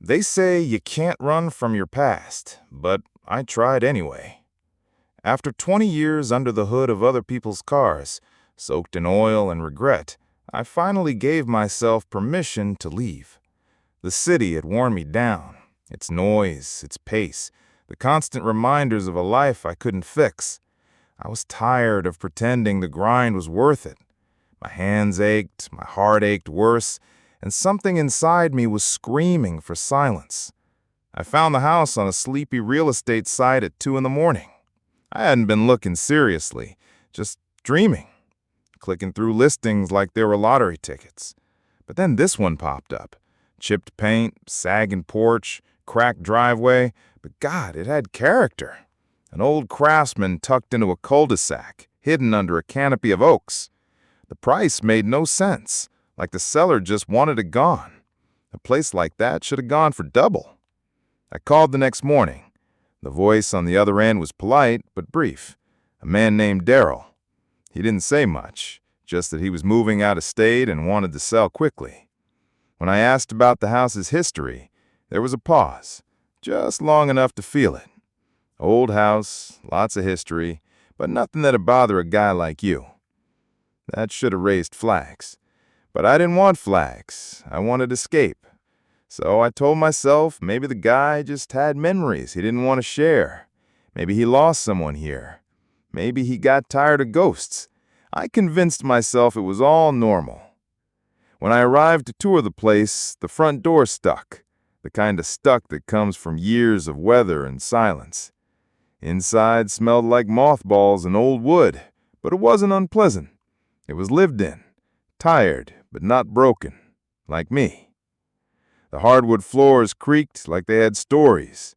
They say you can't run from your past, but I tried anyway. After 20 years under the hood of other people's cars, soaked in oil and regret, I finally gave myself permission to leave. The city had worn me down. Its noise, its pace, the constant reminders of a life I couldn't fix. I was tired of pretending the grind was worth it. My hands ached, my heart ached worse, and something inside me was screaming for silence. I found the house on a sleepy real estate site at 2 in the morning. I hadn't been looking seriously, just dreaming, clicking through listings like they were lottery tickets. But then this one popped up. Chipped paint, sagging porch, cracked driveway, but God, it had character. An old craftsman tucked into a cul-de-sac, hidden under a canopy of oaks. The price made no sense, like the seller just wanted it gone. A place like that should have gone for double. I called the next morning. The voice on the other end was polite but brief. A man named Darrell. He didn't say much, just that he was moving out of state and wanted to sell quickly. When I asked about the house's history, there was a pause, just long enough to feel it. Old house, lots of history, but nothing that'd bother a guy like you. That should have raised flags. But I didn't want flags. I wanted escape. So I told myself maybe the guy just had memories he didn't want to share. Maybe he lost someone here. Maybe he got tired of ghosts. I convinced myself it was all normal. When I arrived to tour the place, the front door stuck, the kind of stuck that comes from years of weather and silence. Inside smelled like mothballs and old wood, but it wasn't unpleasant. It was lived in, tired but not broken, like me. The hardwood floors creaked like they had stories.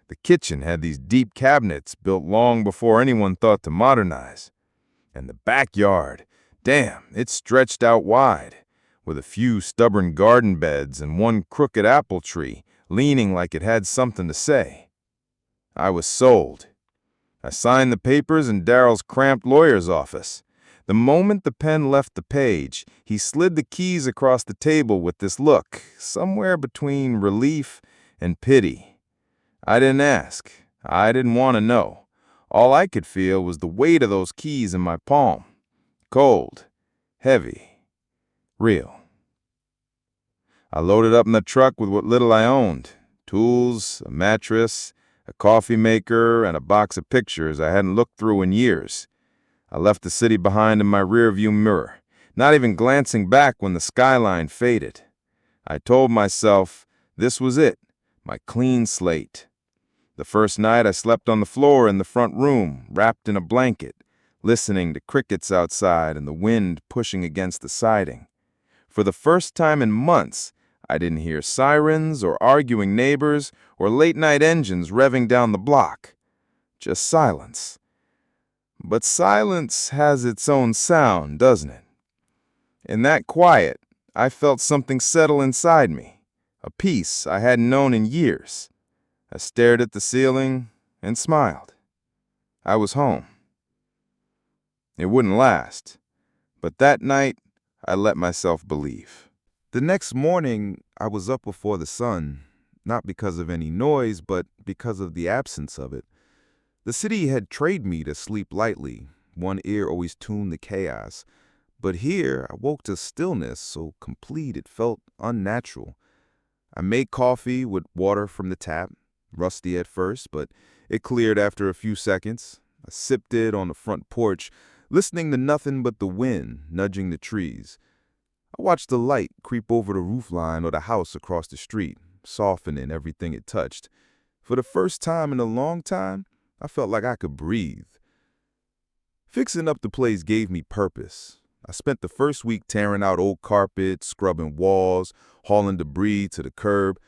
The kitchen had these deep cabinets built long before anyone thought to modernize. And the backyard, damn, it stretched out wide, with a few stubborn garden beds and one crooked apple tree leaning like it had something to say. I was sold. I signed the papers in Darrell's cramped lawyer's office. The moment the pen left the page, he slid the keys across the table with this look, somewhere between relief and pity. I didn't ask. I didn't want to know. All I could feel was the weight of those keys in my palm. Cold, heavy, real. I loaded up in the truck with what little I owned: tools, a mattress, a coffee maker, and a box of pictures I hadn't looked through in years. I left the city behind in my rearview mirror, not even glancing back when the skyline faded. I told myself this was it, my clean slate. The first night I slept on the floor in the front room, wrapped in a blanket, listening to crickets outside and the wind pushing against the siding. For the first time in months, I didn't hear sirens or arguing neighbors or late-night engines revving down the block. Just silence. But silence has its own sound, doesn't it? In that quiet, I felt something settle inside me, a peace I hadn't known in years. I stared at the ceiling and smiled. I was home. It wouldn't last, but that night I let myself believe. The next morning, I was up before the sun, not because of any noise, but because of the absence of it. The city had trained me to sleep lightly, one ear always tuned to chaos. But here, I woke to stillness so complete it felt unnatural. I made coffee with water from the tap, rusty at first, but it cleared after a few seconds. I sipped it on the front porch, listening to nothing but the wind nudging the trees. I watched the light creep over the roofline of the house across the street, softening everything it touched. For the first time in a long time, I felt like I could breathe. Fixing up the place gave me purpose. I spent the first week tearing out old carpet, scrubbing walls, hauling debris to the curb.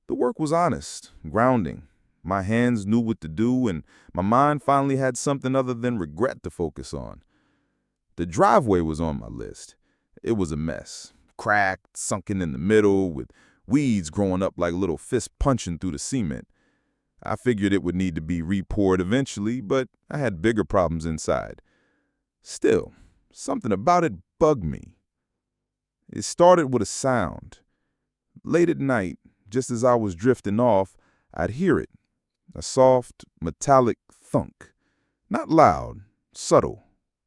The work was honest, grounding. My hands knew what to do, and my mind finally had something other than regret to focus on. The driveway was on my list. It was a mess, cracked, sunken in the middle, with weeds growing up like little fists punching through the cement. I figured it would need to be re-poured eventually, but I had bigger problems inside. Still, something about it bugged me. It started with a sound. Late at night, just as I was drifting off, I'd hear it, a soft, metallic thunk. Not loud, subtle,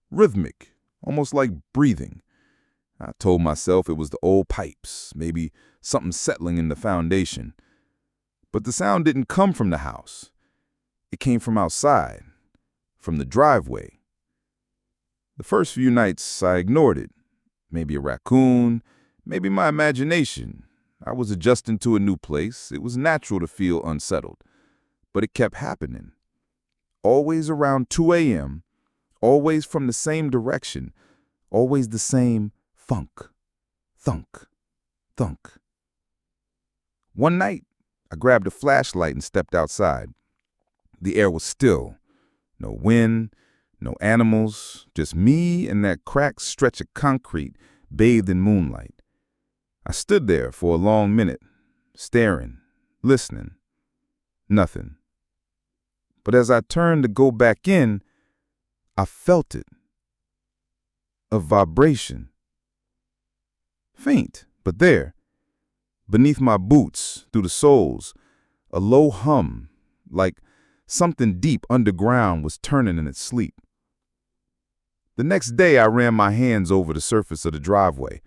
rhythmic, almost like breathing. I told myself it was the old pipes, maybe something settling in the foundation. But the sound didn't come from the house. It came from outside, from the driveway. The first few nights, I ignored it. Maybe a raccoon, maybe my imagination. I was adjusting to a new place. It was natural to feel unsettled. But it kept happening. Always around 2 a.m., always from the same direction, always the same thunk, thunk, thunk. One night, I grabbed a flashlight and stepped outside. The air was still. No wind, no animals, just me and that cracked stretch of concrete bathed in moonlight. I stood there for a long minute, staring, listening. Nothing. But as I turned to go back in, I felt it. A vibration. Faint, but there. Beneath my boots, through the soles, a low hum, like something deep underground was turning in its sleep. The next day, I ran my hands over the surface of the driveway.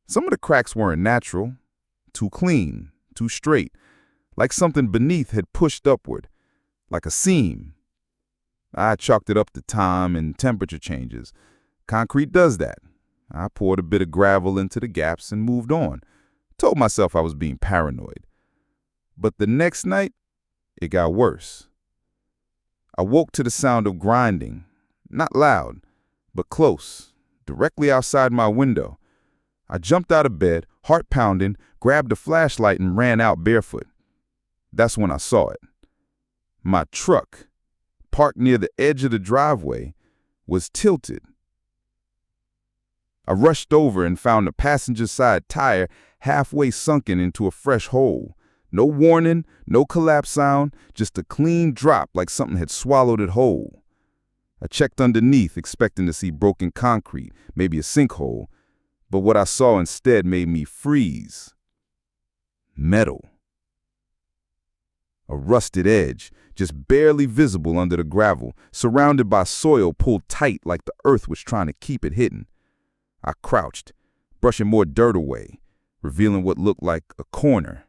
Some of the cracks weren't natural, too clean, too straight, like something beneath had pushed upward, like a seam. I chalked it up to time and temperature changes. Concrete does that. I poured a bit of gravel into the gaps and moved on. Told myself I was being paranoid. But the next night, it got worse. I woke to the sound of grinding, not loud, but close, directly outside my window. I jumped out of bed, heart pounding, grabbed a flashlight and ran out barefoot. That's when I saw it. My truck, parked near the edge of the driveway, was tilted. I rushed over and found the passenger side tire halfway sunken into a fresh hole. No warning, no collapse sound, just a clean drop like something had swallowed it whole. I checked underneath, expecting to see broken concrete, maybe a sinkhole, but what I saw instead made me freeze. Metal. A rusted edge, just barely visible under the gravel, surrounded by soil pulled tight like the earth was trying to keep it hidden. I crouched, brushing more dirt away, revealing what looked like a corner.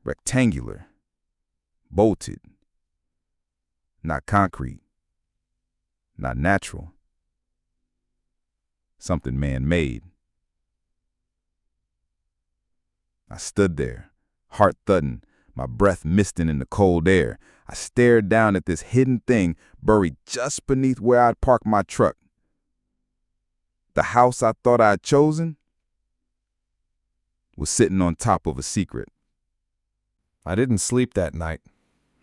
Rectangular. Bolted. Not concrete. Not natural. Something man-made. I stood there, heart thudding, my breath misting in the cold air. I stared down at this hidden thing buried just beneath where I'd parked my truck. The house I thought I'd chosen was sitting on top of a secret. I didn't sleep that night.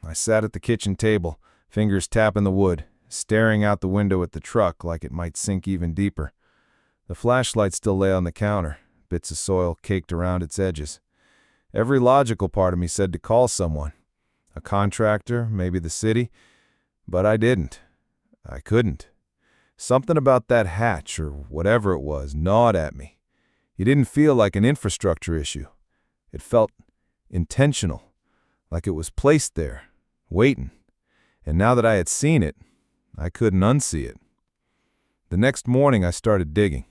I sat at the kitchen table, fingers tapping the wood, staring out the window at the truck like it might sink even deeper. The flashlight still lay on the counter, bits of soil caked around its edges. Every logical part of me said to call someone. A contractor, maybe the city. But I didn't. I couldn't. Something about that hatch, or whatever it was, gnawed at me. It didn't feel like an infrastructure issue. It felt intentional, like it was placed there, waiting. And now that I had seen it, I couldn't unsee it. The next morning, I started digging.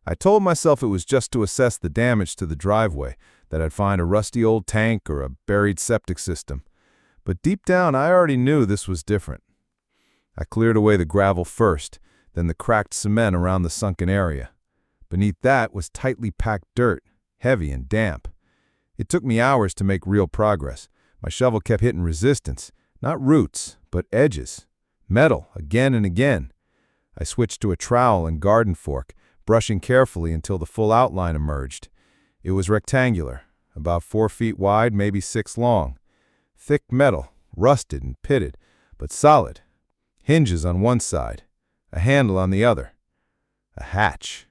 I told myself it was just to assess the damage to the driveway, that I'd find a rusty old tank or a buried septic system. But deep down, I already knew this was different. I cleared away the gravel first, then the cracked cement around the sunken area. Beneath that was tightly packed dirt, heavy and damp. It took me hours to make real progress. My shovel kept hitting resistance, not roots, but edges. Metal, again and again. I switched to a trowel and garden fork, brushing carefully until the full outline emerged. It was rectangular, about 4 feet wide, maybe 6 long. Thick metal, rusted and pitted, but solid. Hinges on one side, a handle on the other. A hatch.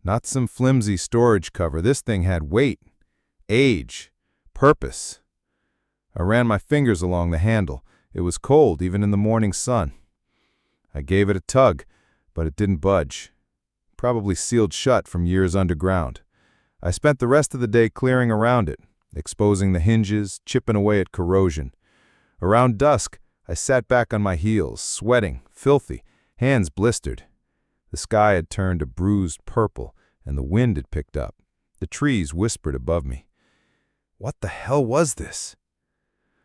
Not some flimsy storage cover. This thing had weight, age, purpose. I ran my fingers along the handle. It was cold, even in the morning sun. I gave it a tug, but it didn't budge. Probably sealed shut from years underground. I spent the rest of the day clearing around it, exposing the hinges, chipping away at corrosion. Around dusk, I sat back on my heels, sweating, filthy, hands blistered. The sky had turned a bruised purple, and the wind had picked up. The trees whispered above me. What the hell was this?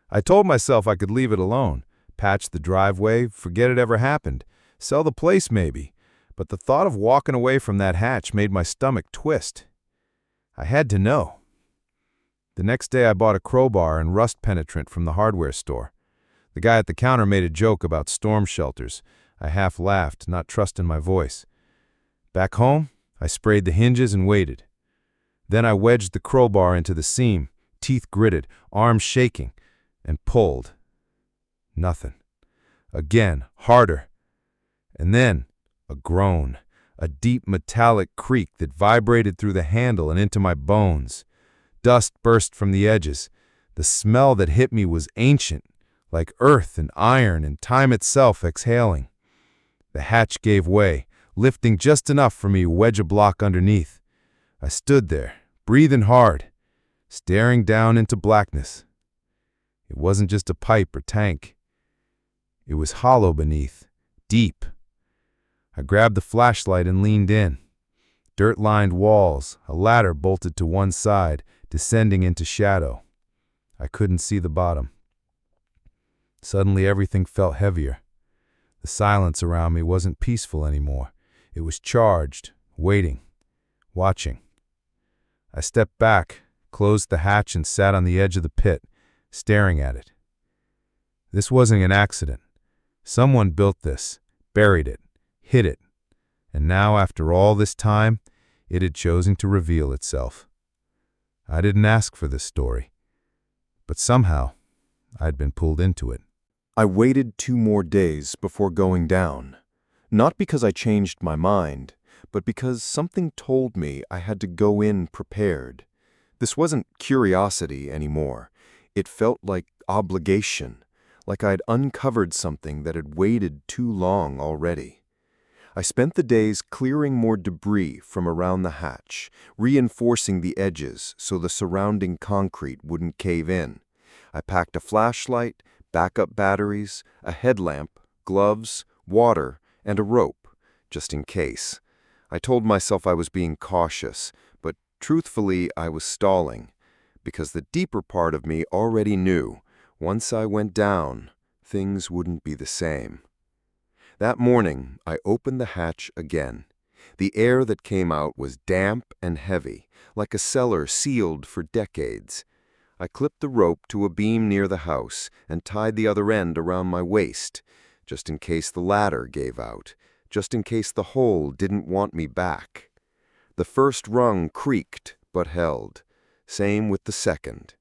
I told myself I could leave it alone, patch the driveway, forget it ever happened, sell the place maybe, but the thought of walking away from that hatch made my stomach twist. I had to know. The next day I bought a crowbar and rust penetrant from the hardware store. The guy at the counter made a joke about storm shelters. I half laughed, not trusting my voice. Back home, I sprayed the hinges and waited. Then I wedged the crowbar into the seam, teeth gritted, arms shaking, and pulled. Nothing. Again, harder. And then, a groan, a deep metallic creak that vibrated through the handle and into my bones. Dust burst from the edges. The smell that hit me was ancient, like earth and iron and time itself exhaling. The hatch gave way, lifting just enough for me to wedge a block underneath. I stood there, breathing hard, staring down into blackness. It wasn't just a pipe or tank. It was hollow beneath, deep. I grabbed the flashlight and leaned in. Dirt-lined walls, a ladder bolted to one side, descending into shadow. I couldn't see the bottom. Suddenly everything felt heavier. The silence around me wasn't peaceful anymore. It was charged, waiting, watching. I stepped back, closed the hatch and sat on the edge of the pit, staring at it. This wasn't an accident. Someone built this, buried it, hid it, and now after all this time, it had chosen to reveal itself. I didn't ask for this story, but somehow I'd been pulled into it. I waited 2 more days before going down, not because I changed my mind, but because something told me I had to go in prepared. This wasn't curiosity anymore. It felt like obligation, like I'd uncovered something that had waited too long already. I spent the days clearing more debris from around the hatch, reinforcing the edges so the surrounding concrete wouldn't cave in. I packed a flashlight, backup batteries, a headlamp, gloves, water, and a rope, just in case. I told myself I was being cautious, but truthfully I was stalling, because the deeper part of me already knew, once I went down, things wouldn't be the same. That morning, I opened the hatch again. The air that came out was damp and heavy, like a cellar sealed for decades. I clipped the rope to a beam near the house and tied the other end around my waist, just in case the ladder gave out, just in case the hole didn't want me back. The first rung creaked but held. Same with the second.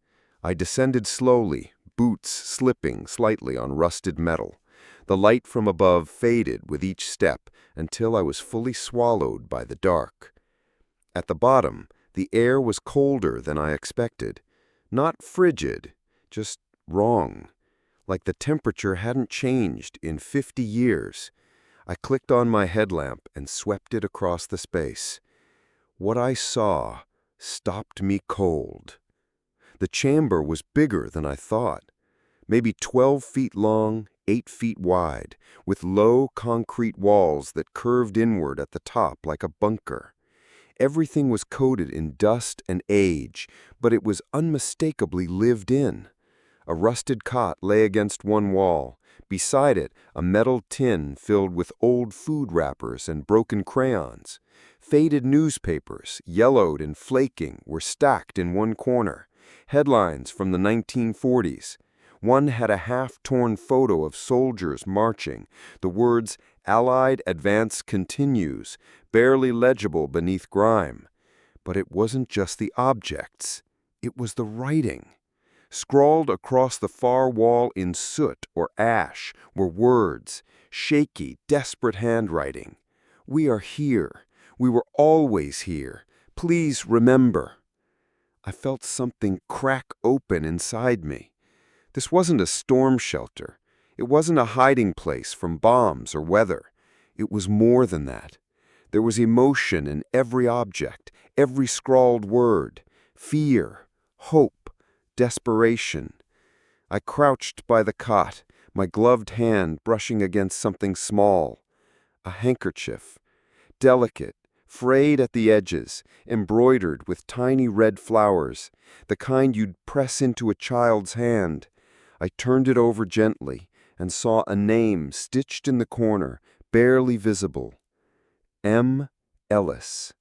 I descended slowly, boots slipping slightly on rusted metal. The light from above faded with each step until I was fully swallowed by the dark. At the bottom, the air was colder than I expected. Not frigid, just wrong, like the temperature hadn't changed in 50 years. I clicked on my headlamp and swept it across the space. What I saw stopped me cold. The chamber was bigger than I thought, maybe 12 feet long, 8 feet wide, with low concrete walls that curved inward at the top like a bunker. Everything was coated in dust and age, but it was unmistakably lived in. A rusted cot lay against one wall. Beside it, a metal tin filled with old food wrappers and broken crayons. Faded newspapers, yellowed and flaking, were stacked in one corner. Headlines from the 1940s. One had a half-torn photo of soldiers marching, the words "Allied Advance Continues," barely legible beneath grime. But it wasn't just the objects, it was the writing. Scrawled across the far wall in soot or ash were words, shaky, desperate handwriting. "We are here. We were always here. Please remember." I felt something crack open inside me. This wasn't a storm shelter. It wasn't a hiding place from bombs or weather. It was more than that. There was emotion in every object, every scrawled word. Fear, hope, desperation. I crouched by the cot, my gloved hand brushing against something small. A handkerchief. Delicate, frayed at the edges, embroidered with tiny red flowers, the kind you'd press into a child's hand. I turned it over gently and saw a name stitched in the corner, barely visible. M. Ellis.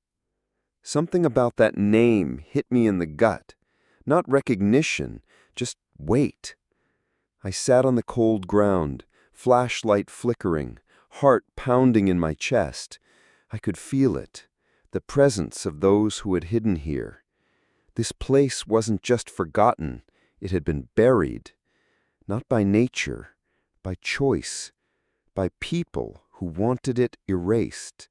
Something about that name hit me in the gut. Not recognition, just weight. I sat on the cold ground, flashlight flickering, heart pounding in my chest. I could feel it, the presence of those who had hidden here. This place wasn't just forgotten, it had been buried. Not by nature, by choice, by people who wanted it erased.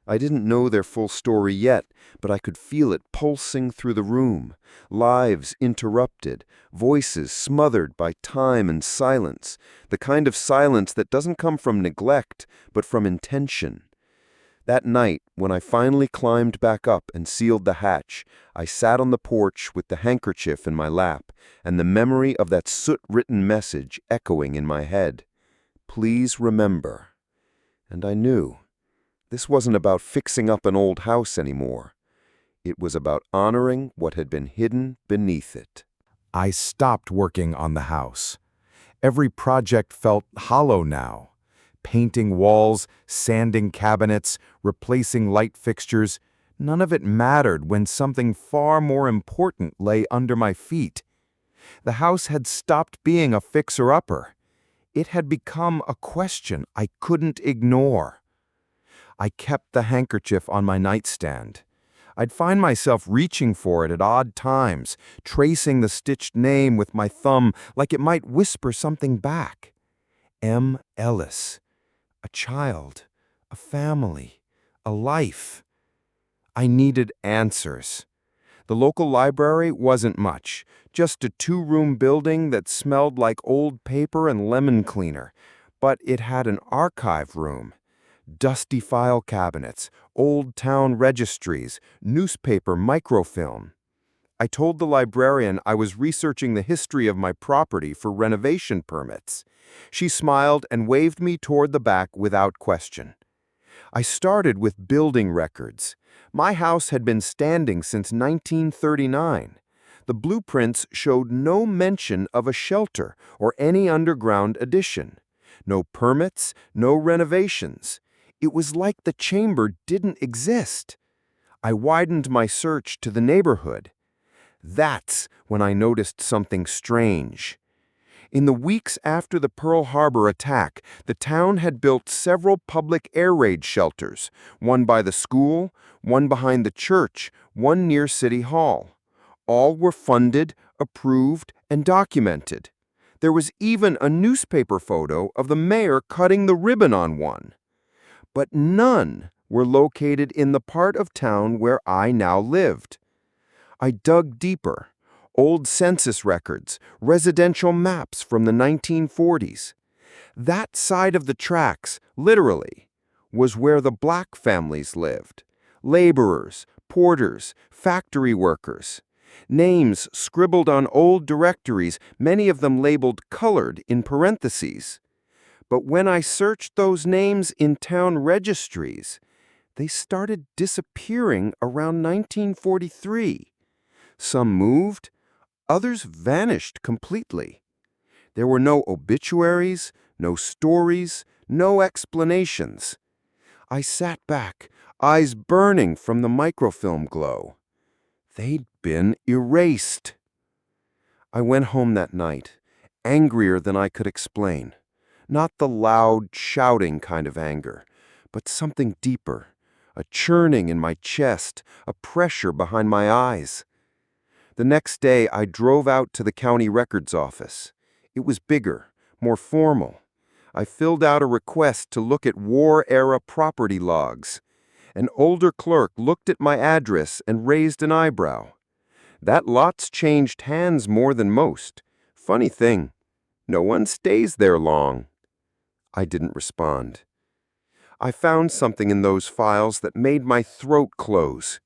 I didn't know their full story yet, but I could feel it pulsing through the room, lives interrupted, voices smothered by time and silence, the kind of silence that doesn't come from neglect, but from intention. That night, when I finally climbed back up and sealed the hatch, I sat on the porch with the handkerchief in my lap and the memory of that soot-written message echoing in my head. Please remember. And I knew. This wasn't about fixing up an old house anymore. It was about honoring what had been hidden beneath it. I stopped working on the house. Every project felt hollow now. Painting walls, sanding cabinets, replacing light fixtures, none of it mattered when something far more important lay under my feet. The house had stopped being a fixer-upper. It had become a question I couldn't ignore. I kept the handkerchief on my nightstand. I'd find myself reaching for it at odd times, tracing the stitched name with my thumb like it might whisper something back. M. Ellis. A child, a family, a life. I needed answers. The local library wasn't much, just a 2-room building that smelled like old paper and lemon cleaner, but it had an archive room. Dusty file cabinets, old town registries, newspaper microfilm. I told the librarian I was researching the history of my property for renovation permits. She smiled and waved me toward the back without question. I started with building records. My house had been standing since 1939. The blueprints showed no mention of a shelter or any underground addition. No permits, no renovations. It was like the chamber didn't exist. I widened my search to the neighborhood. That's when I noticed something strange. In the weeks after the Pearl Harbor attack, the town had built several public air raid shelters, one by the school, one behind the church, one near City Hall. All were funded, approved, and documented. There was even a newspaper photo of the mayor cutting the ribbon on one. But none were located in the part of town where I now lived. I dug deeper. Old census records, residential maps from the 1940s. That side of the tracks, literally, was where the black families lived. Laborers, porters, factory workers. Names scribbled on old directories, many of them labeled colored in parentheses. But when I searched those names in town registries, they started disappearing around 1943. Some moved, others vanished completely. There were no obituaries, no stories, no explanations. I sat back, eyes burning from the microfilm glow. They'd been erased. I went home that night, angrier than I could explain. Not the loud, shouting kind of anger, but something deeper, a churning in my chest, a pressure behind my eyes. The next day, I drove out to the county records office. It was bigger, more formal. I filled out a request to look at war-era property logs. An older clerk looked at my address and raised an eyebrow. That lot's changed hands more than most. Funny thing, no one stays there long. I didn't respond. I found something in those files that made my throat close.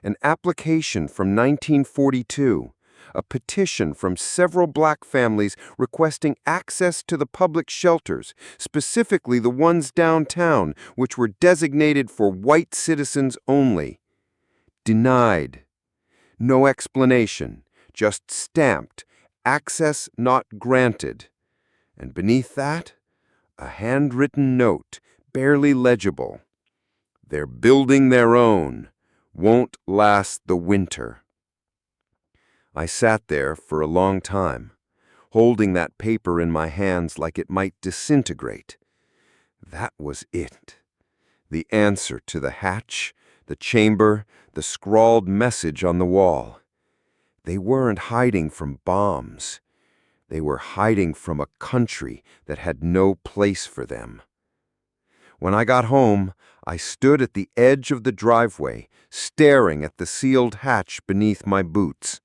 An application from 1942, a petition from several black families requesting access to the public shelters, specifically the ones downtown, which were designated for white citizens only. Denied. No explanation, just stamped, access not granted. And beneath that, a handwritten note, barely legible. They're building their own. Won't last the winter. I sat there for a long time, holding that paper in my hands like it might disintegrate. That was it. The answer to the hatch, the chamber, the scrawled message on the wall. They weren't hiding from bombs. They were hiding from a country that had no place for them. When I got home, I stood at the edge of the driveway, staring at the sealed hatch beneath my boots.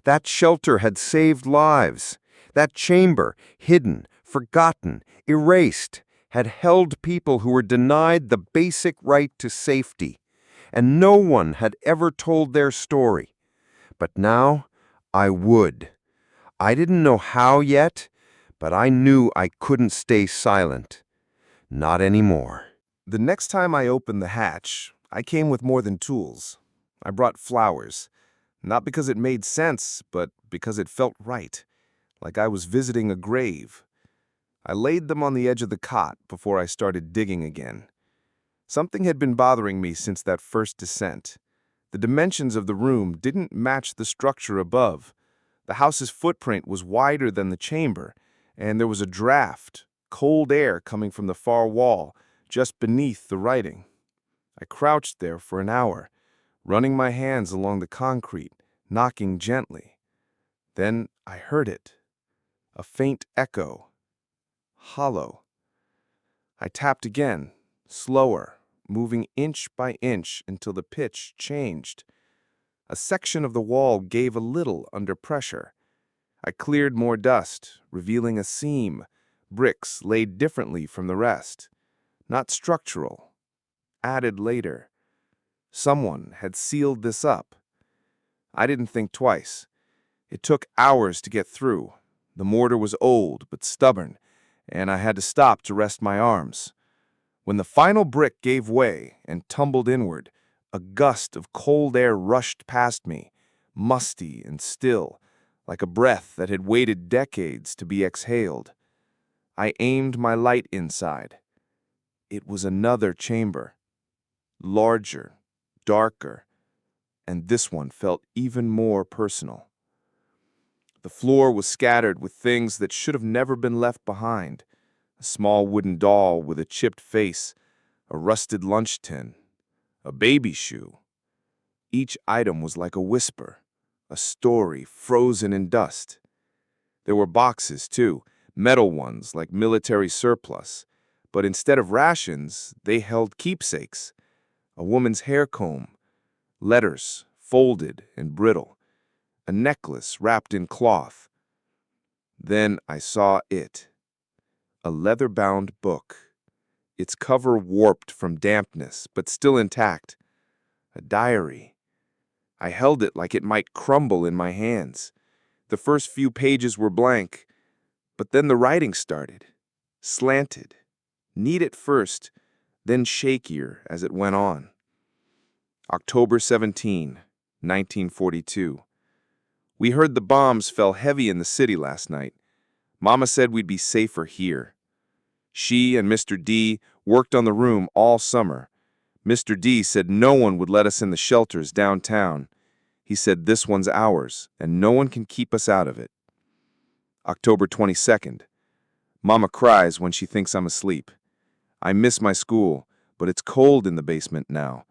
That shelter had saved lives. That chamber, hidden, forgotten, erased, had held people who were denied the basic right to safety. And no one had ever told their story. But now, I would. I didn't know how yet, but I knew I couldn't stay silent. Not anymore. The next time I opened the hatch, I came with more than tools. I brought flowers, not because it made sense, but because it felt right, like I was visiting a grave. I laid them on the edge of the cot before I started digging again. Something had been bothering me since that first descent. The dimensions of the room didn't match the structure above. The house's footprint was wider than the chamber, and there was a draft, cold air coming from the far wall, just beneath the writing. I crouched there for an hour, running my hands along the concrete, knocking gently. Then I heard it. A faint echo. Hollow. I tapped again, slower, moving inch by inch until the pitch changed. A section of the wall gave a little under pressure. I cleared more dust, revealing a seam, bricks laid differently from the rest. Not structural. Added later. Someone had sealed this up. I didn't think twice. It took hours to get through. The mortar was old but stubborn, and I had to stop to rest my arms. When the final brick gave way and tumbled inward, a gust of cold air rushed past me, musty and still, like a breath that had waited decades to be exhaled. I aimed my light inside. It was another chamber, larger, darker, and this one felt even more personal. The floor was scattered with things that should have never been left behind. A small wooden doll with a chipped face, a rusted lunch tin, a baby shoe. Each item was like a whisper, a story frozen in dust. There were boxes, too, metal ones like military surplus, but instead of rations, they held keepsakes. A woman's hair comb, letters folded and brittle, a necklace wrapped in cloth. Then I saw it. A leather-bound book, its cover warped from dampness, but still intact. A diary. I held it like it might crumble in my hands. The first few pages were blank, but then the writing started, slanted, neat at first, then shakier as it went on. October 17, 1942. We heard the bombs fell heavy in the city last night. Mama said we'd be safer here. She and Mr. D worked on the room all summer. Mr. D said no one would let us in the shelters downtown. He said this one's ours, and no one can keep us out of it. October 22nd. Mama cries when she thinks I'm asleep. I miss my school, but it's cold in the basement now.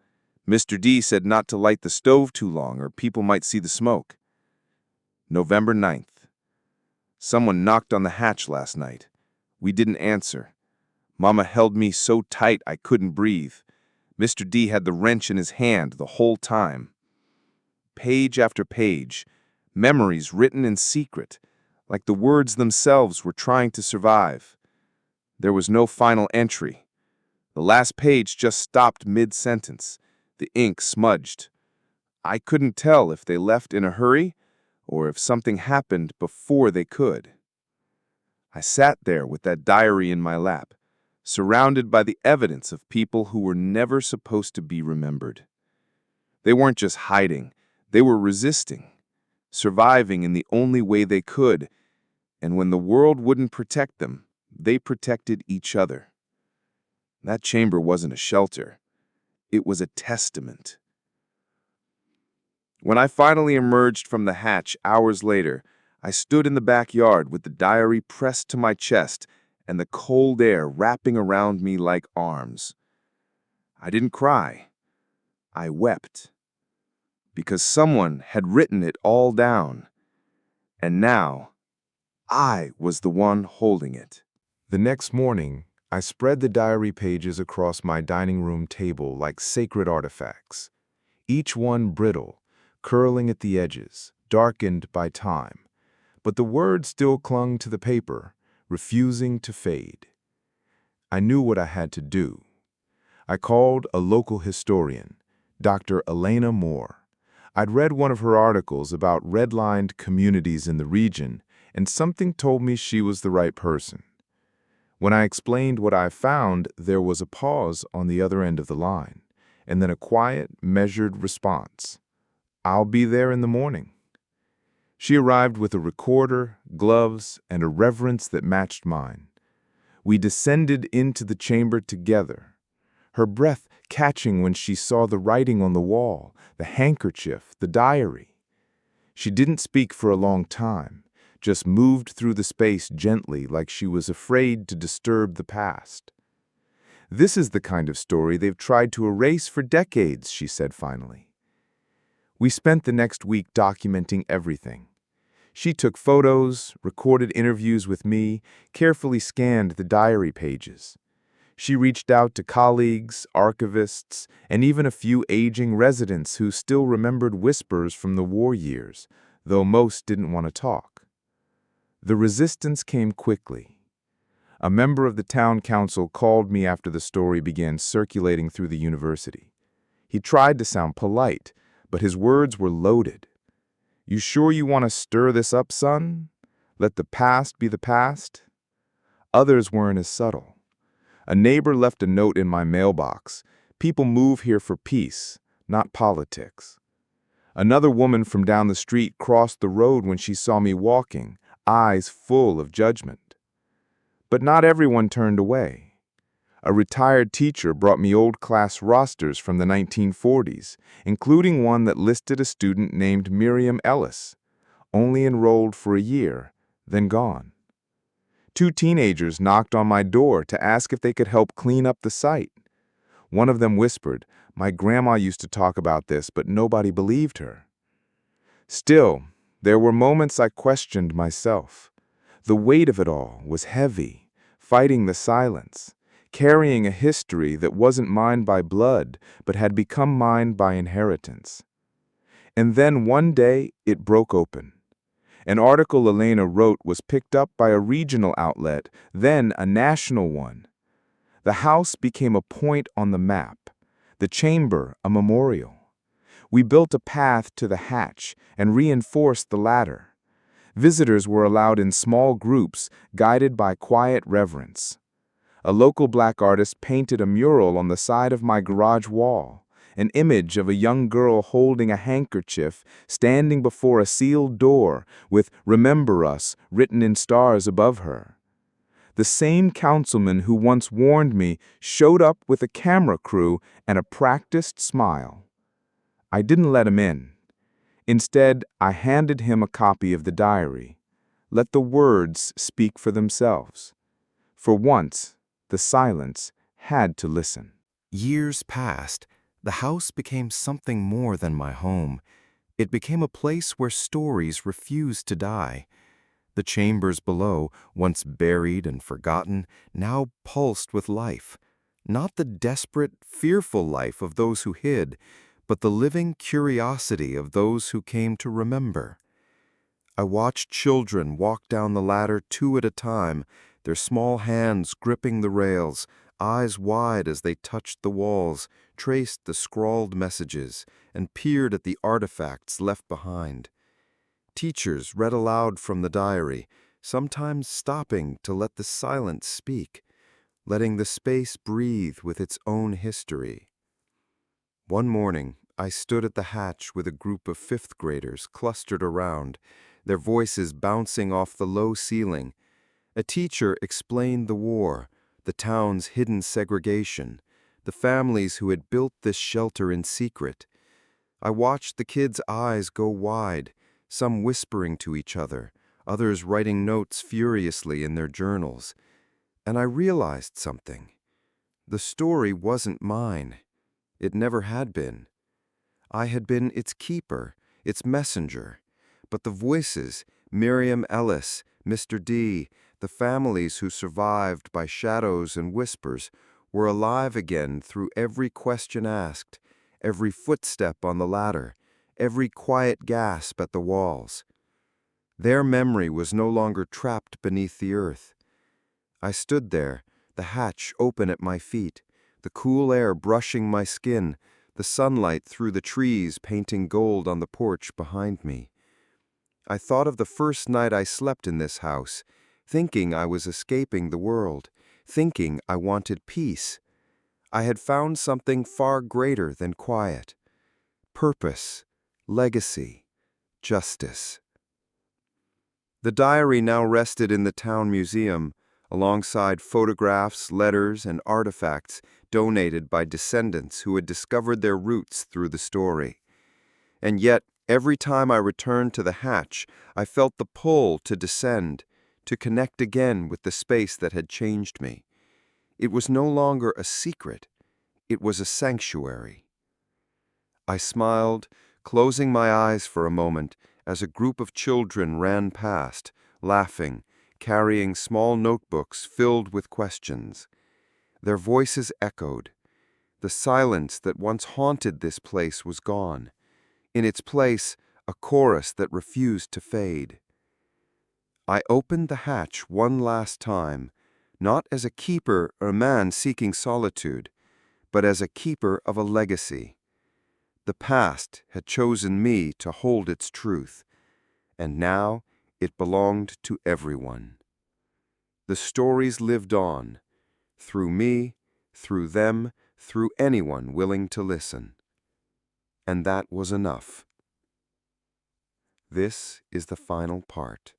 Mr. D said not to light the stove too long or people might see the smoke. November 9th. Someone knocked on the hatch last night. We didn't answer. Mama held me so tight I couldn't breathe. Mr. D had the wrench in his hand the whole time. Page after page, memories written in secret, like the words themselves were trying to survive. There was no final entry. The last page just stopped mid-sentence, the ink smudged. I couldn't tell if they left in a hurry or if something happened before they could. I sat there with that diary in my lap, surrounded by the evidence of people who were never supposed to be remembered. They weren't just hiding, they were resisting, surviving in the only way they could, and when the world wouldn't protect them, they protected each other. That chamber wasn't a shelter, it was a testament. When I finally emerged from the hatch hours later, I stood in the backyard with the diary pressed to my chest and the cold air wrapping around me like arms. I didn't cry. I wept. Because someone had written it all down. And now, I was the one holding it. The next morning, I spread the diary pages across my dining room table like sacred artifacts, each one brittle, curling at the edges, darkened by time. But the words still clung to the paper, refusing to fade. I knew what I had to do. I called a local historian, Dr. Elena Moore. I'd read one of her articles about redlined communities in the region, and something told me she was the right person. When I explained what I found, there was a pause on the other end of the line, and then a quiet, measured response. "I'll be there in the morning." She arrived with a recorder, gloves, and a reverence that matched mine. We descended into the chamber together, her breath catching when she saw the writing on the wall, the handkerchief, the diary. She didn't speak for a long time, just moved through the space gently like she was afraid to disturb the past. "This is the kind of story they've tried to erase for decades," she said finally. We spent the next week documenting everything. She took photos, recorded interviews with me, carefully scanned the diary pages. She reached out to colleagues, archivists, and even a few aging residents who still remembered whispers from the war years, though most didn't want to talk. The resistance came quickly. A member of the town council called me after the story began circulating through the university. He tried to sound polite, but his words were loaded. "You sure you want to stir this up, son? Let the past be the past?" Others weren't as subtle. A neighbor left a note in my mailbox. "People move here for peace, not politics." Another woman from down the street crossed the road when she saw me walking, eyes full of judgment. But not everyone turned away. A retired teacher brought me old class rosters from the 1940s, including one that listed a student named Miriam Ellis, only enrolled for a year, then gone. 2 teenagers knocked on my door to ask if they could help clean up the site. One of them whispered, "My grandma used to talk about this, but nobody believed her." Still, there were moments I questioned myself. The weight of it all was heavy, fighting the silence, carrying a history that wasn't mine by blood, but had become mine by inheritance. And then one day, it broke open. An article Elena wrote was picked up by a regional outlet, then a national one. The house became a point on the map, the chamber a memorial. We built a path to the hatch and reinforced the ladder. Visitors were allowed in small groups, guided by quiet reverence. A local black artist painted a mural on the side of my garage wall, an image of a young girl holding a handkerchief, standing before a sealed door with "Remember Us" written in stars above her. The same councilman who once warned me showed up with a camera crew and a practiced smile. I didn't let him in. Instead, I handed him a copy of the diary. Let the words speak for themselves. For once, the silence had to listen. Years passed. The house became something more than my home. It became a place where stories refused to die. The chambers below, once buried and forgotten, now pulsed with life. Not the desperate, fearful life of those who hid, but the living curiosity of those who came to remember. I watched children walk down the ladder 2 at a time, their small hands gripping the rails, eyes wide as they touched the walls, traced the scrawled messages, and peered at the artifacts left behind. Teachers read aloud from the diary, sometimes stopping to let the silence speak, letting the space breathe with its own history. One morning, I stood at the hatch with a group of fifth graders clustered around, their voices bouncing off the low ceiling. A teacher explained the war, the town's hidden segregation, the families who had built this shelter in secret. I watched the kids' eyes go wide, some whispering to each other, others writing notes furiously in their journals. And I realized something. The story wasn't mine. It never had been. I had been its keeper, its messenger. But the voices, Miriam Ellis, Mr. D, the families who survived by shadows and whispers, were alive again through every question asked, every footstep on the ladder, every quiet gasp at the walls. Their memory was no longer trapped beneath the earth. I stood there, the hatch open at my feet, the cool air brushing my skin, the sunlight through the trees painting gold on the porch behind me. I thought of the first night I slept in this house, thinking I was escaping the world, thinking I wanted peace. I had found something far greater than quiet. Purpose, legacy, justice. The diary now rested in the town museum, alongside photographs, letters, and artifacts donated by descendants who had discovered their roots through the story. And yet, every time I returned to the hatch, I felt the pull to descend, to connect again with the space that had changed me. It was no longer a secret. It was a sanctuary. I smiled, closing my eyes for a moment, as a group of children ran past, laughing, carrying small notebooks filled with questions. Their voices echoed. The silence that once haunted this place was gone. In its place, a chorus that refused to fade. I opened the hatch one last time, not as a keeper or a man seeking solitude, but as a keeper of a legacy. The past had chosen me to hold its truth, and now it belonged to everyone. The stories lived on, through me, through them, through anyone willing to listen. And that was enough. This is the final part.